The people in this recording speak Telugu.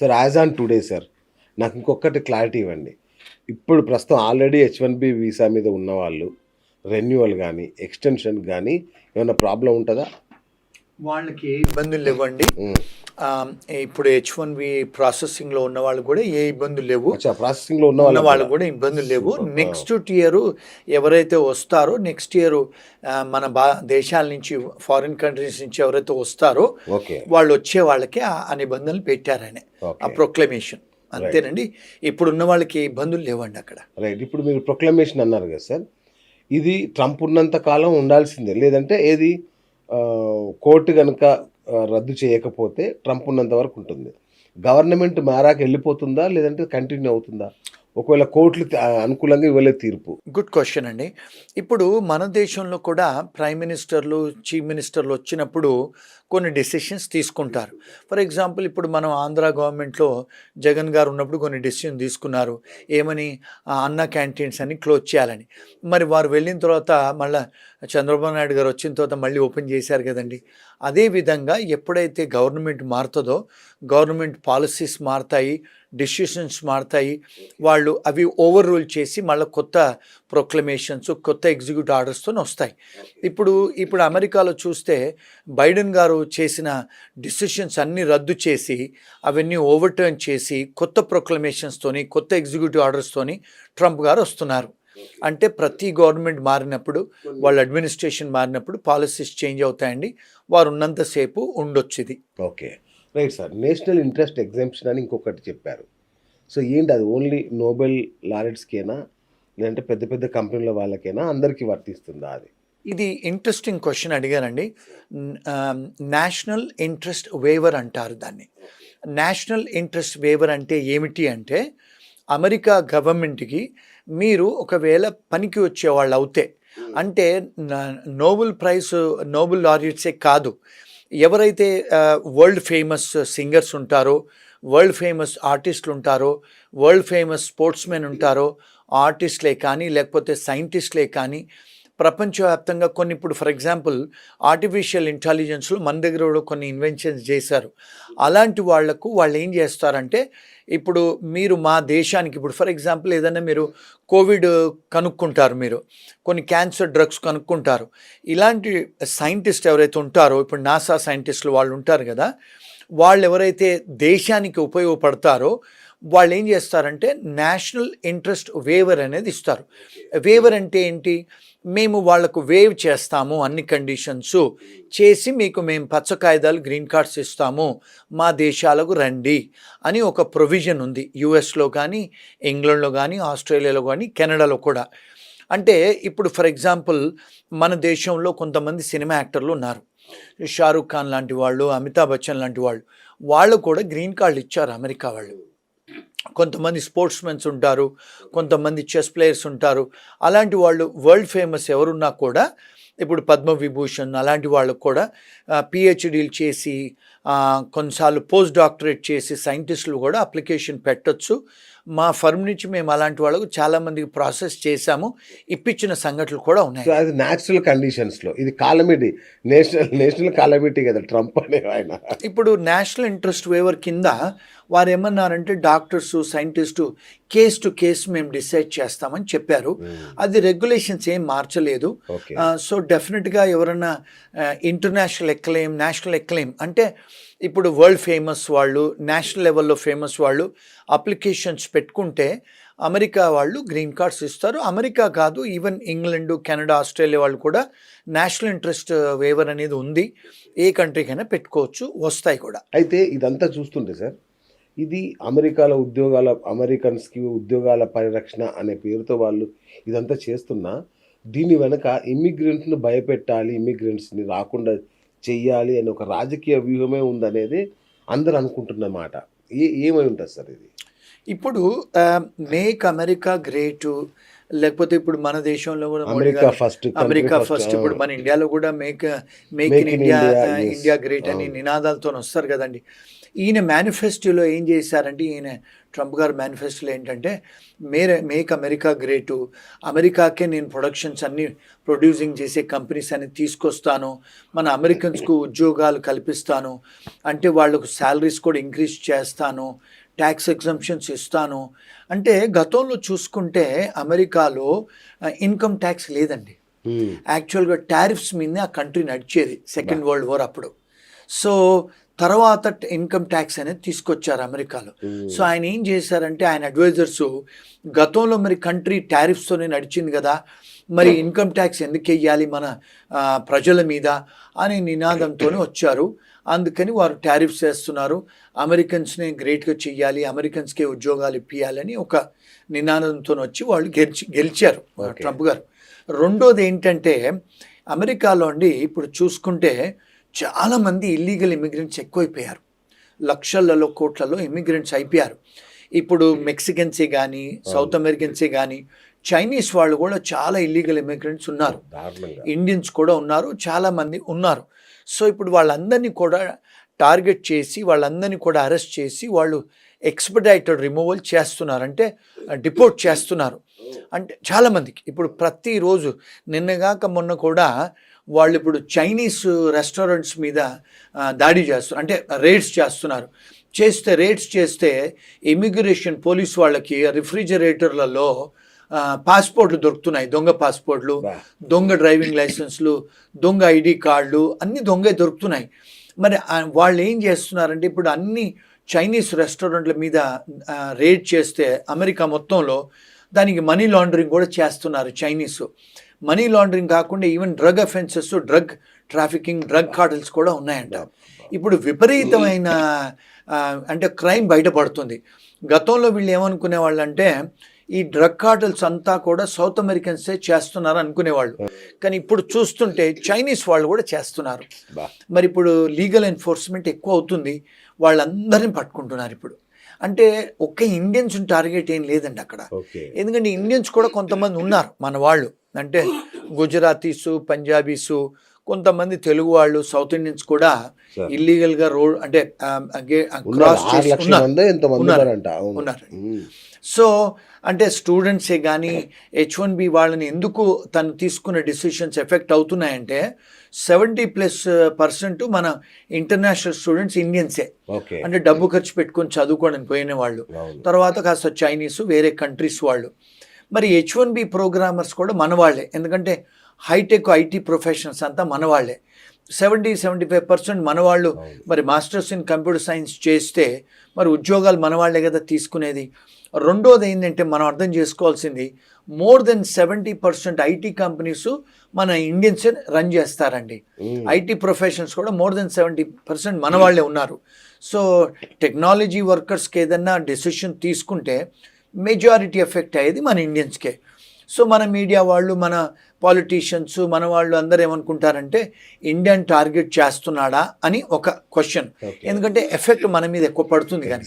Sir as on today sir నాకు ఇంకొకటి క్లారిటీ ఇవ్వండి. ఇప్పుడు ప్రస్తుతం ఆల్రెడీ H1B వీసా మీద ఉన్నవాళ్ళు రెన్యువల్ గానీ, ఎక్స్‌టెన్షన్ గానీ ఏమన్నా ప్రాబ్లమ్ ఉంటదా? వాళ్ళకి ఏ ఇబ్బందులు లేవండి. హ్మ్. ఇప్పుడు H1B ప్రాసెసింగ్‌లో ఉన్న వాళ్ళు కూడా ఏ ఇబ్బందులు లేవు. అచ్చా! ప్రాసెసింగ్‌లో ఉన్న ఉన్న వాళ్ళకి వాళ్ళు కూడా. కూడా ఇబ్బందులు లేవు. సూపర్. నెక్స్ట్ ఇయర్ ఎవరైతే వస్తారో నెక్స్ట్ ఇయర్ మన దేశాల నుంచి ఫారిన్ కంట్రీస్ నుంచి ఎవరైతే వస్తారో ఓకే. వాళ్ళు వచ్చే వాళ్ళకి ఆ నిబంధనలు పెట్టారని ఆ ఓకే. ప్రొక్లమేషన్ అంతేనండి. ఇప్పుడున్న వాళ్ళకి ఏ ఇబ్బందులు లేవండి అక్కడ. రైట్. ఇప్పుడు మీరు ప్రొక్లమేషన్ అన్నారు కదా సార్! ఇది ట్రంప్ ఉన్నంత కాలం ఉండాల్సిందే. లేదంటే ఏది కోర్ట్ గనుక రద్దు చేయకపోతే ట్రంప్ ఉన్నంత వరకు ఉంటుంది. గవర్నమెంట్ మారాక వెళ్ళిపోతుందా? లేదంటే కంటిన్యూ అవుతుందా? ఒకవేళ కోర్టులు అనుకూలంగా ఇవ్వలేదు తీర్పు. గుడ్ క్వశ్చన్ అండి. ఇప్పుడు మన దేశంలో కూడా ప్రైమ్ మినిస్టర్లు, చీఫ్ మినిస్టర్లు వచ్చినప్పుడు కొన్ని డెసిషన్స్ తీసుకుంటారు. ఫర్ ఎగ్జాంపుల్ ఇప్పుడు మనం ఆంధ్ర గవర్నమెంట్లో జగన్ గారు ఉన్నప్పుడు కొన్ని డెసిషన్ తీసుకున్నారు. ఏమని అన్న క్యాంటీన్స్ అని క్లోజ్ చేయాలని. మరి వారు వెళ్ళిన తర్వాత మళ్ళీ చంద్రబాబు నాయుడు గారు వచ్చిన తర్వాత మళ్ళీ ఓపెన్ చేశారు కదండి. అదేవిధంగా ఎప్పుడైతే గవర్నమెంట్ మారుతుందో గవర్నమెంట్ పాలసీస్ మారుతాయి, డెసిషన్స్ మారుతాయి. వాళ్ళు అవి ఓవర్ రూల్ చేసి మళ్ళీ కొత్త ప్రొక్లమేషన్స్, కొత్త ఎగ్జిక్యూటివ్ ఆర్డర్స్తో వస్తాయి. ఇప్పుడు అమెరికాలో చూస్తే బైడెన్ గారు చేసిన డెసిషన్స్ అన్నీ రద్దు చేసి అవన్నీ ఓవర్టర్న్ చేసి కొత్త ప్రొక్లమేషన్స్తోని, కొత్త ఎగ్జిక్యూటివ్ ఆర్డర్స్తోని ట్రంప్ గారు వస్తున్నారు. అంటే ప్రతి గవర్నమెంట్ మారినప్పుడు, వాళ్ళ అడ్మినిస్ట్రేషన్ మారినప్పుడు పాలసీస్ చేంజ్ అవుతాయండి. వారు ఉన్నంతసేపు ఉండొచ్చు ఇది. Okay. Right sir. National interest exemption అని ఇంకొకటి చెప్పారు. సో ఏంటి అది ఓన్లీ నోబెల్ లారెట్స్‌కేనా? లేదంటే పెద్ద పెద్ద కంపెనీల వాళ్ళకేనా? అందరికీ వర్తిస్తుందా అది? ఇది ఇంట్రెస్టింగ్ క్వశ్చన్ అడిగారండి. నేషనల్ ఇంట్రెస్ట్ వేవర్ అంటారు దాన్ని. నేషనల్ ఇంట్రెస్ట్ వేవర్ అంటే ఏమిటి అంటే అమెరికా గవర్నమెంట్కి మీరు ఒకవేళ పనికి వచ్చేవాళ్ళు అవుతే, అంటే నోబెల్ లారెట్సే కాదు, ఎవరైతే వరల్డ్ ఫేమస్ సింగర్స్ ఉంటారో, వరల్డ్ ఫేమస్ ఆర్టిస్టులు ఉంటారో, వరల్డ్ ఫేమస్ స్పోర్ట్స్మెన్ ఉంటారో, ఆర్టిస్టులే కానీ లేకపోతే సైంటిస్టులే కానీ ప్రపంచవ్యాప్తంగా కొన్ని ఇప్పుడు ఫర్ ఎగ్జాంపుల్ ఆర్టిఫిషియల్ ఇంటెలిజెన్స్లో మన దగ్గర కూడా కొన్ని ఇన్వెన్షన్స్ చేశారు. అలాంటి వాళ్లకు వాళ్ళు ఏం చేస్తారంటే ఇప్పుడు మీరు మా దేశానికి ఇప్పుడు ఫర్ ఎగ్జాంపుల్ ఏదైనా మీరు కోవిడ్ కనుక్కుంటారు, మీరు కొన్ని క్యాన్సర్ డ్రగ్స్ కనుక్కుంటారు. ఇలాంటి సైంటిస్ట్ ఎవరైతే ఉంటారో ఇప్పుడు నాసా సైంటిస్టులు వాళ్ళు ఉంటారు కదా, వాళ్ళు ఎవరైతే దేశానికి ఉపయోగపడతారో వాళ్ళు ఏం చేస్తారంటే నేషనల్ ఇంట్రెస్ట్ వేవర్ అనేది ఇస్తారు. వేవర్ అంటే ఏంటి? మేము వాళ్లకు వేవ్ చేస్తాము, అన్ని కండిషన్స్ చేసి మీకు మేము పచ్చ కాగితాలు గ్రీన్ కార్డ్స్ ఇస్తాము, మా దేశాలకు రండి అని ఒక ప్రొవిజన్ ఉంది. యుఎస్లో కానీ, ఇంగ్లాండ్లో కానీ, ఆస్ట్రేలియాలో కానీ, కెనడాలో కూడా. అంటే ఇప్పుడు ఫర్ ఎగ్జాంపుల్ మన దేశంలో కొంతమంది సినిమా యాక్టర్లు ఉన్నారు. షారూక్ ఖాన్ లాంటి వాళ్ళు, అమితాబ్ బచ్చన్ లాంటి వాళ్ళు కూడా గ్రీన్ కార్డులు ఇచ్చారు అమెరికా వాళ్ళు. కొంతమంది స్పోర్ట్స్మెన్స్ ఉంటారు, కొంతమంది చెస్ ప్లేయర్స్ ఉంటారు. అలాంటి వాళ్ళు వరల్డ్ ఫేమస్ ఎవరున్నా కూడా ఇప్పుడు పద్మవిభూషణ్ అలాంటి వాళ్ళకు కూడా పిహెచ్డీలు చేసి కొన్నిసార్లు పోస్ట్ డాక్టరేట్ చేసి సైంటిస్టులు కూడా అప్లికేషన్ పెట్టొచ్చు. మా ఫర్మ్ నుంచి మేము అలాంటి వాళ్ళకు చాలామందికి ప్రాసెస్ చేశాము, ఇప్పించిన సంఘటనలు కూడా ఉన్నాయి. సో అది న్యాచురల్ కండిషన్స్లో ఇది కాలమిటీ, నేషనల్ కాలమిటీ కదా ట్రంప్ అనే ఆయన. ఇప్పుడు నేషనల్ ఇంట్రెస్ట్ వేవర్ కింద వారు ఏమన్నారంటే doctors, scientist case to case మేము డిసైడ్ చేస్తామని చెప్పారు. అది రెగ్యులేషన్స్ ఏం మార్చలేదు. సో డెఫినెట్గా ఎవరన్నా ఇంటర్నేషనల్ ఎక్లెయిమ్, నేషనల్ ఎక్లెయిమ్ అంటే ఇప్పుడు వరల్డ్ ఫేమస్ వాళ్ళు, నేషనల్ లెవెల్లో ఫేమస్ వాళ్ళు అప్లికేషన్స్ పెట్టుకుంటే అమెరికా వాళ్ళు గ్రీన్ కార్డ్స్ ఇస్తారు. అమెరికా కాదు, ఈవెన్ ఇంగ్లాండ్, కెనడా, ఆస్ట్రేలియా వాళ్ళు కూడా నేషనల్ ఇంట్రెస్ట్ వేవర్ అనేది ఉంది. ఏ కంట్రీకైనా పెట్టుకోవచ్చు, వస్తాయి కూడా. అయితే ఇదంతా చూస్తుంటే సార్ ఇది అమెరికాలో అమెరికన్స్కి ఉద్యోగాల పరిరక్షణ అనే పేరుతో వాళ్ళు ఇదంతా చేస్తున్నా దీని వెనక ఇమ్మిగ్రెంట్ను భయపెట్టాలి, ఇమ్మిగ్రెంట్స్ని రాకుండా చెయ్యాలి అనే ఒక రాజకీయ వ్యూహమే ఉందనేది అందరూ అనుకుంటున్నమాట. ఏమై ఉంటుంది సార్ ఇది? ఇప్పుడు మేక్ అమెరికా గ్రేట్, లేకపోతే ఇప్పుడు మన దేశంలో కూడా అమెరికా ఫస్ట్, ఇప్పుడు మన ఇండియాలో కూడా మేక్ ఇన్ ఇండియా గ్రేట్ అని నినాదాలతో వస్తారు కదండి. ఈయన మేనిఫెస్టోలో ఏం చేశారంటే, ఈయన ట్రంప్ గారు మేనిఫెస్టోలో ఏంటంటే, మేక్ అమెరికా గ్రేటు, అమెరికాకే నేను ప్రొడక్షన్స్ అన్ని ప్రొడ్యూసింగ్ చేసే కంపెనీస్ అన్ని తీసుకొస్తాను, మన అమెరికన్స్కు ఉద్యోగాలు కల్పిస్తాను, అంటే వాళ్ళకు శాలరీస్ కూడా ఇంక్రీజ్ చేస్తాను, ట్యాక్స్ ఎగ్జంప్షన్స్ ఇస్తాను. అంటే గతంలో చూసుకుంటే అమెరికాలో ఇన్కమ్ ట్యాక్స్ లేదండి. యాక్చువల్గా టారిఫ్స్ మీదనే ఆ కంట్రీ నడిచేది సెకండ్ వరల్డ్ వార్ అప్పుడు. సో తర్వాత ఇన్కమ్ ట్యాక్స్ అనేది తీసుకొచ్చారు అమెరికాలో. సో ఆయన ఏం చేశారంటే, ఆయన అడ్వైజర్స్ గతంలో మరి కంట్రీ టారిఫ్స్తోనే నడిచింది కదా, మరి ఇన్కమ్ ట్యాక్స్ ఎందుకు వెయ్యాలి మన ప్రజల మీద అనే నినాదంతోనే వచ్చారు. అందుకని వారు టారిఫ్స్ వేస్తున్నారు, అమెరికన్స్ని గ్రేట్గా చెయ్యాలి, అమెరికన్స్కే ఉద్యోగాలు ఇప్పియాలని ఒక నినాదంతో వచ్చి వాళ్ళు గెలిచారు ట్రంప్ గారు. రెండోది ఏంటంటే, అమెరికాలో అండి ఇప్పుడు చూసుకుంటే చాలామంది ఇల్లీగల్ ఇమిగ్రెంట్స్ ఎక్కువైపోయారు, లక్షలలో కోట్లలో ఇమిగ్రెంట్స్ అయిపోయారు. ఇప్పుడు మెక్సికన్సే కానీ, సౌత్ అమెరికన్సే కానీ, చైనీస్ వాళ్ళు కూడా చాలా ఇల్లీగల్ ఇమిగ్రెంట్స్ ఉన్నారు, ఇండియన్స్ కూడా ఉన్నారు, చాలామంది ఉన్నారు. సో ఇప్పుడు వాళ్ళందరినీ కూడా టార్గెట్ చేసి, వాళ్ళందరినీ కూడా అరెస్ట్ చేసి, వాళ్ళు ఎక్స్పెడైటెడ్ రిమూవల్ చేస్తున్నారు, అంటే డిపోర్ట్ చేస్తున్నారు. అంటే చాలామందికి ఇప్పుడు ప్రతిరోజు నిన్నగాక మొన్న కూడా వాళ్ళు ఇప్పుడు చైనీస్ రెస్టారెంట్స్ మీద దాడి చేస్తున్నారు, అంటే రేడ్స్ చేస్తున్నారు. రేడ్స్ చేస్తే ఇమిగ్రేషన్ పోలీస్ వాళ్ళకి రిఫ్రిజిరేటర్లలో పాస్పోర్ట్లు దొరుకుతున్నాయి, దొంగ పాస్పోర్ట్లు, దొంగ డ్రైవింగ్ లైసెన్స్లు, దొంగ ఐడి కార్డులు, అన్నీ దొంగ దొరుకుతున్నాయి. మరి వాళ్ళు ఏం చేస్తున్నారంటే, ఇప్పుడు అన్ని చైనీస్ రెస్టారెంట్ల మీద రేడ్ చేస్తే అమెరికా మొత్తంలో దానికి మనీ లాండరింగ్ కూడా చేస్తున్నారు చైనీస్. మనీ లాండరింగ్ కాకుండా even drug offences, drug trafficking, drug cartels కూడా ఉన్నాయంట. ఇప్పుడు విపరీతమైన అంటే క్రైమ్ బయటపడుతుంది. గతంలో వీళ్ళు ఏమనుకునే వాళ్ళు అంటే, ఈ డ్రగ్ కార్టల్స్ అంతా కూడా సౌత్ అమెరికన్సే చేస్తున్నారు అనుకునేవాళ్ళు, కానీ ఇప్పుడు చూస్తుంటే చైనీస్ వాళ్ళు కూడా చేస్తున్నారు. మరి ఇప్పుడు లీగల్ ఎన్ఫోర్స్మెంట్ ఎక్కువ అవుతుంది, వాళ్ళందరినీ పట్టుకుంటున్నారు ఇప్పుడు. అంటే ఒక్క ఇండియన్స్ టార్గెట్ ఏం లేదండి అక్కడ, ఎందుకంటే ఇండియన్స్ కూడా కొంతమంది ఉన్నారు మన వాళ్ళు, అంటే గుజరాతీసు, పంజాబీసు, కొంతమంది తెలుగు వాళ్ళు, సౌత్ ఇండియన్స్ కూడా ఇల్లీగల్గా రోడ్ అంటే క్రాస్ చేసి ఉన్నారు. సో అంటే స్టూడెంట్సే కానీ H1B వాళ్ళని ఎందుకు తను తీసుకున్న డిసిషన్స్ ఎఫెక్ట్ అవుతున్నాయంటే, 70+% మన ఇంటర్నేషనల్ స్టూడెంట్స్ ఇండియన్సే, అంటే డబ్బు ఖర్చు పెట్టుకొని చదువుకోవడానికి పోయిన వాళ్ళు, తర్వాత కాస్త చైనీస్, వేరే కంట్రీస్ వాళ్ళు. మరి H1B ప్రోగ్రామర్స్ కూడా మన వాళ్ళే, ఎందుకంటే హైటెక్ ఐటీ ప్రొఫెషనల్స్ అంతా మన వాళ్ళే. 70-75% మన వాళ్ళు. మరి మాస్టర్స్ ఇన్ కంప్యూటర్ సైన్స్ చేస్తే మరి ఉద్యోగాలు మన వాళ్ళే కదా తీసుకునేది. రెండోది ఏంటంటే, మనం అర్థం చేసుకోవాల్సింది, మోర్ దెన్ 70% ఐటీ కంపెనీస్ మన ఇండియన్సే రన్ చేస్తారండి. ఐటీ ప్రొఫెషనల్స్ కూడా మోర్ దెన్ 70% మన వాళ్ళే ఉన్నారు. సో టెక్నాలజీ వర్కర్స్కి ఏదన్నా డెసిషన్ తీసుకుంటే మెజారిటీ ఎఫెక్ట్ అయ్యేది మన ఇండియన్స్కే. సో మన మీడియా వాళ్ళు, మన పాలిటీషియన్స్, మన వాళ్ళు అందరూ ఏమనుకుంటారంటే, ఇండియన్ టార్గెట్ చేస్తున్నాడా అని ఒక క్వశ్చన్, ఎందుకంటే ఎఫెక్ట్ మన మీద ఎక్కువ పడుతుంది కానీ.